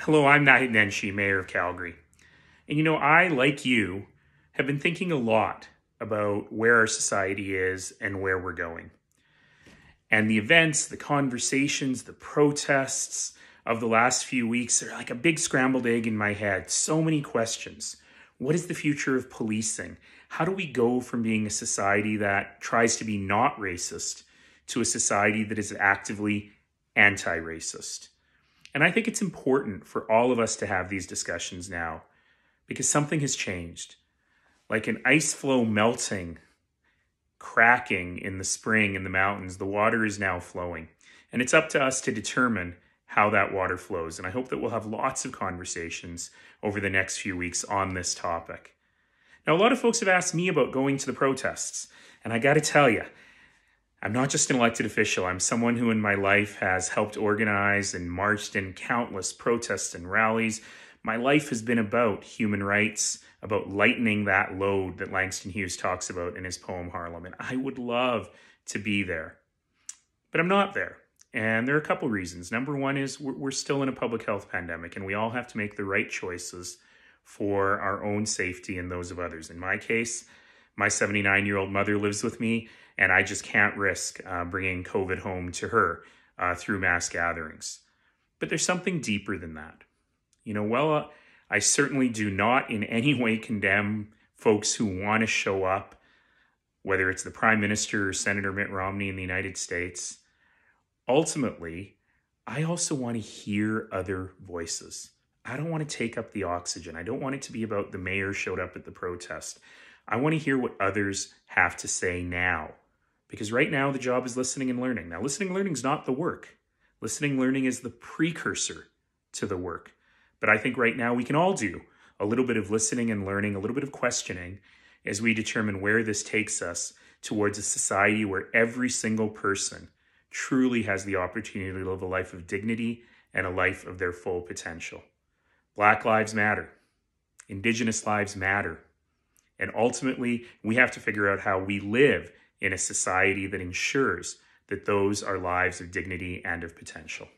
Hello, I'm Naheed Nenshi, Mayor of Calgary. And I, like you, have been thinking a lot about where our society is and where we're going. And the events, the conversations, the protests of the last few weeks are like a big scrambled egg in my head. So many questions. What is the future of policing? How do we go from being a society that tries to be not racist to a society that is actively anti-racist? And I think it's important for all of us to have these discussions now because something has changed. Like an ice floe melting, cracking in the spring in the mountains, the water is now flowing. And it's up to us to determine how that water flows. And I hope that we'll have lots of conversations over the next few weeks on this topic. Now, a lot of folks have asked me about going to the protests. And I got to tell you, I'm not just an elected official. I'm someone who in my life has helped organize and marched in countless protests and rallies. My life has been about human rights, about lightening that load that Langston Hughes talks about in his poem Harlem. And I would love to be there, but I'm not there. And there are a couple reasons. Number one is we're still in a public health pandemic, and we all have to make the right choices for our own safety and those of others. In my case, my 79-year-old mother lives with me, and I just can't risk bringing COVID home to her through mass gatherings. But there's something deeper than that. I certainly do not in any way condemn folks who want to show up, whether it's the Prime Minister or Senator Mitt Romney in the United States. Ultimately, I also want to hear other voices. I don't want to take up the oxygen. I don't want it to be about the mayor showed up at the protest. I want to hear what others have to say now. Because right now, the job is listening and learning. Now, listening and learning is not the work. Listening and learning is the precursor to the work. But I think right now we can all do a little bit of listening and learning, a little bit of questioning as we determine where this takes us towards a society where every single person truly has the opportunity to live a life of dignity and a life of their full potential. Black lives matter. Indigenous lives matter. And ultimately, we have to figure out how we live in a society that ensures that those are lives of dignity and of potential.